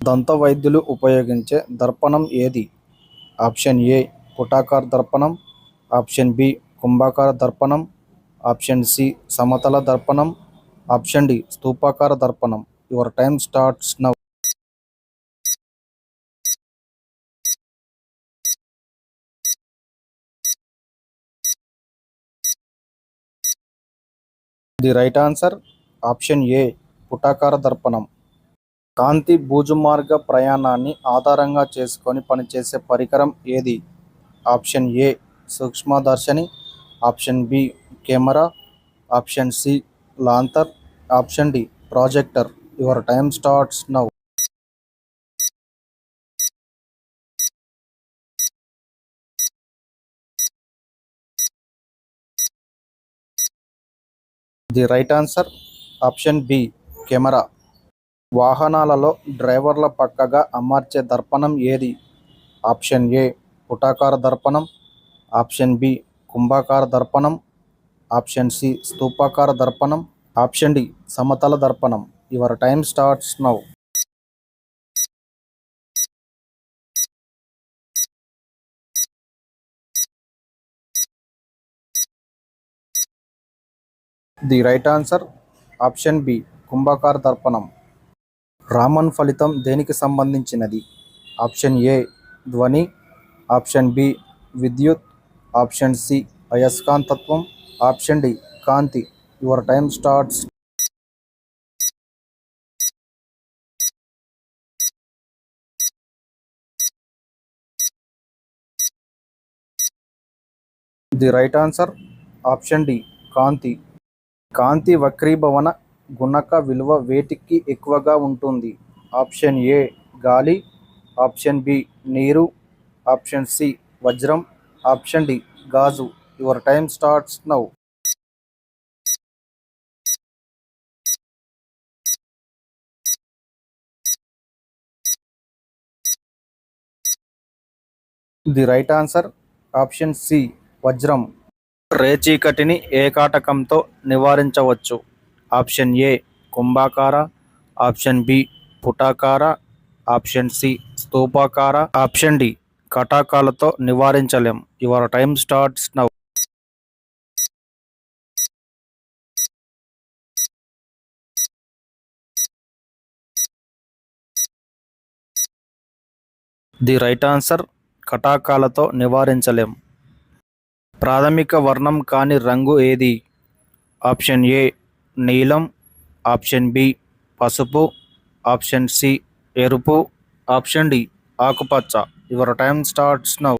దంతవైద్యులు ఉపయోగించే దర్పణం ఏది? ఆప్షన్ ఏ పుటాకార దర్పణం, ఆప్షన్ బి కుంభాకార దర్పణం, ఆప్షన్ సి సమతల దర్పణం, ఆప్షన్ డి స్తూపాకార దర్పణం. Your time starts now. The right answer option A పుటాకార దర్పణం. కాంతి భుజమార్గ ప్రయాణాన్ని ఆధారంగా చేసుకొని పనిచేసే పరికరం ఏది? ఆప్షన్ ఏ సూక్ష్మదర్శిని, option B camera, option C lantern, option D projector. Your time starts now. The right answer option B camera. వాహనాలలో డ్రైవర్ల పక్కగా అమర్చే దర్పణం ఏది? ఆప్షన్ ఏ పుటాకార దర్పణం, ఆప్షన్ బి కుంభాకార దర్పణం, ఆప్షన్ సి స్తూపాకార దర్పణం, ఆప్షన్ డి సమతల దర్పణం. Your time starts now. The right answer option B కుంభాకార దర్పణం. రామన్ ఫలితం దేనికి సంబంధించినది? ఆప్షన్ ఏ ధ్వని, ఆప్షన్ బి విద్యుత్, ఆప్షన్ సి అయస్కాంతత్వం, ఆప్షన్ డి కాంతి. Your time starts. The right answer option D కాంతి. కాంతి వక్రీభవన గుణక విలువ వేటికి ఎక్కువగా ఉంటుంది? ఆప్షన్ ఏ గాలి, ఆప్షన్ బి నీరు, ఆప్షన్ సి వజ్రం, ఆప్షన్ డి గాజు. Your time starts now. The right answer option C వజ్రం. రేచీకటిని ఏ కాటకంతో నివారించవచ్చు? ఆప్షన్ ఏ కుంభాకార, ఆప్షన్ బి పుటాకార, ఆప్షన్ సి స్తూపాకార, ఆప్షన్ డి కటాకాలతో నివారించలేం. Your time starts now. The right answer కటాకాలతో నివారించలేం. ప్రాథమిక వర్ణం కాని రంగు ఏది? ఆప్షన్ ఏ నీలం, ఆప్షన్ బి పసుపు, ఆప్షన్ సి ఎరుపు, ఆప్షన్ డి ఆకుపచ్చ. Your time starts now.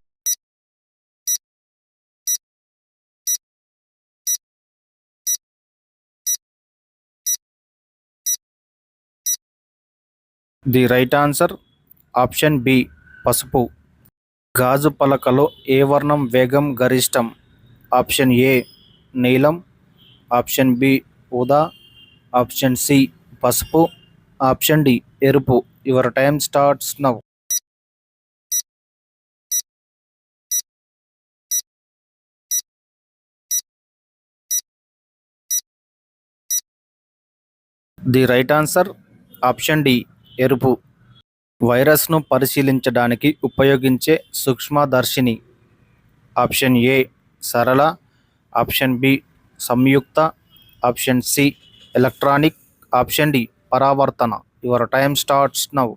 The right answer option B పసుపు. గాజు పలకలో ఏ వర్ణం వేగం గరిష్టం? ఆప్షన్ ఏ నీలం, ఆప్షన్ బి ఊదా, ఆప్షన్ సి పసుపు, ఆప్షన్ డి ఎరుపు. Your time starts now. The right answer option D ఎరుపు. వైరస్ను పరిశీలించడానికి ఉపయోగించే సూక్ష్మదర్శిని? ఆప్షన్ ఏ సరళ, ఆప్షన్ బి సంయుక్త, option C electronic, option D పరావర్తన. Your time starts now.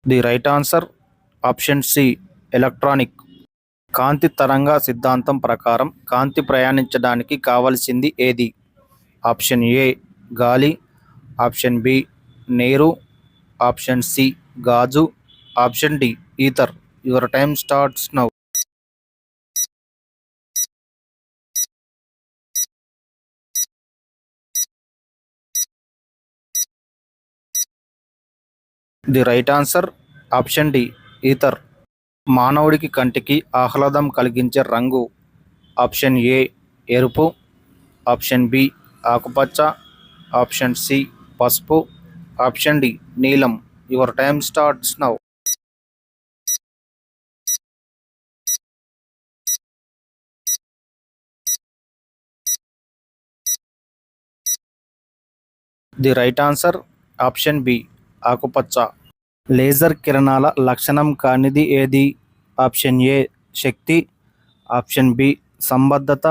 The right answer option C electronic. కాంతి తరంగ సిద్ధాంతం ప్రకారం కాంతి ప్రయాణించడానికి కావలసింది ఏది? ఆప్షన్ ఏ గాలి, ఆప్షన్ బి నీరు, ఆప్షన్ సి గాజు, option D ether. Your time starts now. The right answer option D ether. మానవుడికి కంటికి ఆహ్లాదం కలిగించే రంగు? ఆప్షన్ ఏ ఎరుపు, ఆప్షన్ బి ఆకుపచ్చ, ఆప్షన్ సి పసుపు, ఆప్షన్ డి నీలం. Your time starts now. The right answer option B ఆకుపచ్చ. లేజర్ కిరణాల లక్షణం కానిది ఏది? ఆప్షన్ ఏ శక్తి, ఆప్షన్ బి సంబద్ధత,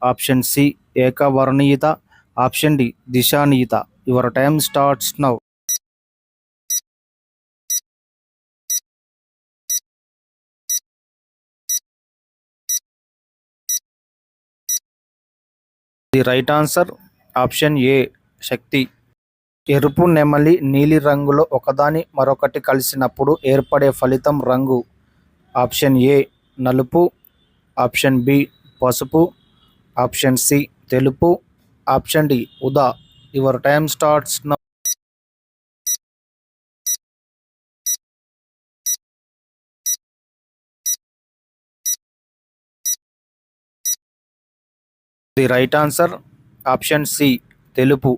ఆప్షన్ సి ఏకవర్ణీయత, ఆప్షన్ డి దిశానీయత. Your time starts now. The right answer option A శక్తి. ఎరుపు నెమలి నీలి రంగులో ఒకదాని మరొకటి కలిసినప్పుడు ఏర్పడే ఫలితం రంగు. ఆప్షన్ ఏ నలుపు, ఆప్షన్ బి పసుపు, ఆప్షన్ సి తెలుపు, ఆప్షన్ డి ఉదా. Your time starts now. The right answer option C తెలుపు.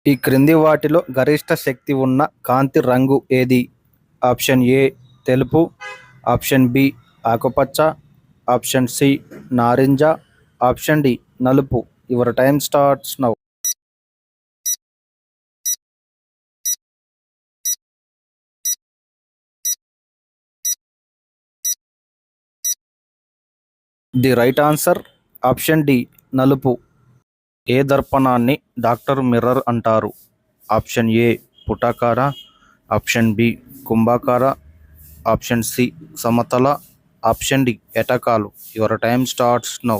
ఈ క్రింది వాటిలో గరిష్ట శక్తి ఉన్న కాంతి రంగు ఏది? ఆప్షన్ ఏ తెలుపు, ఆప్షన్ బి ఆకుపచ్చ, ఆప్షన్ సి నారింజ, ఆప్షన్ డి నలుపు. Your time starts now. The right answer option D నలుపు. ఏ దర్పణాన్ని డాక్టర్ మిర్రర్ అంటారు? ఆప్షన్ ఏ పుటాకార, ఆప్షన్ బి కుంభాకార, ఆప్షన్ సి సమతల, ఆప్షన్ డి ఎటకాలు. Your time starts now.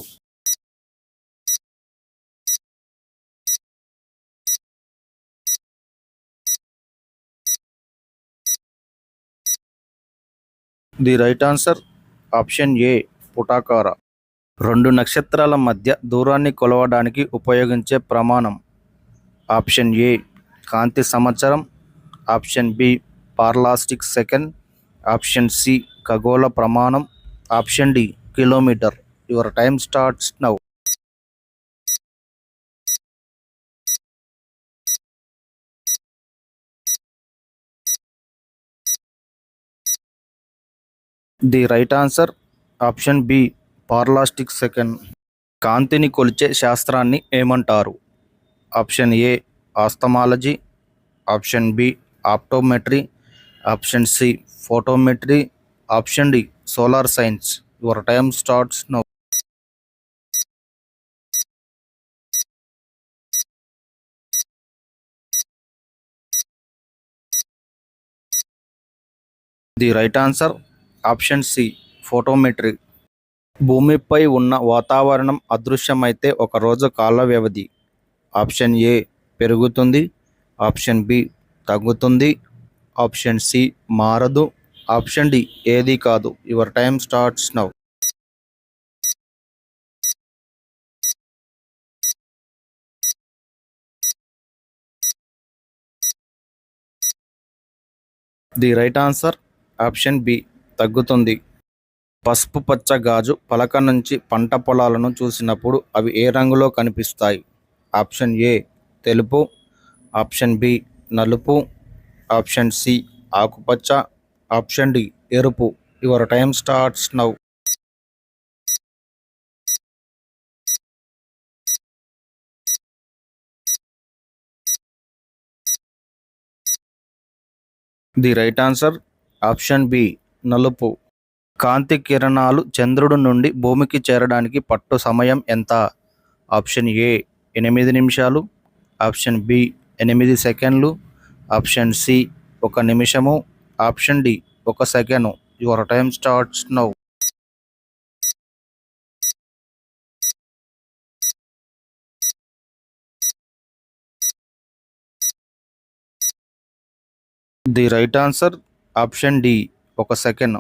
The right answer option A పుటాకార. రెండు నక్షత్రాల మధ్య దూరాన్ని కొలవడానికి ఉపయోగించే ప్రమాణం. ఆప్షన్ ఏ కాంతి సంవత్సరం, option B parallactic second, option C ఖగోళ ప్రమాణం, option D kilometre. Your time starts now. The right answer option B parallactic second. కాంతిని కొలిచే శాస్త్రాన్ని ఏమంటారు? ఆప్షన్ ఏ ఆస్తమాలజీ, option B optometry, option C photometry, option D solar science. Your time starts now. The right answer option C photometry. భూమిపై ఉన్న వాతావరణం అదృశ్యమైతే ఒక రోజు కాల వ్యవధి. ఆప్షన్ ఏ పెరుగుతుంది, ఆప్షన్ బి తగ్గుతుంది, ఆప్షన్ సి మారదు, ఆప్షన్ డి ఏది కాదు. Your time starts now. The right answer option B తగ్గుతుంది. పసుపు పచ్చ గాజు పలక నుంచి పంట పొలాలను చూసినప్పుడు అవి ఏ రంగులో కనిపిస్తాయి? ఆప్షన్ ఏ తెలుపు, ఆప్షన్ బి నలుపు, ఆప్షన్ సి ఆకుపచ్చ, ఆప్షన్ డి ఎరుపు. Your time starts now. The right answer option B నలుపు. కాంతి కిరణాలు చంద్రుడి నుండి భూమికి చేరడానికి పట్టు సమయం ఎంత? ఆప్షన్ ఏ 8 నిమిషాలు, ఆప్షన్ బి 8 సెకండ్లు, ఆప్షన్ సి 1 నిమిషము, option D 1 second. Your time starts now. The right answer option D 1 second.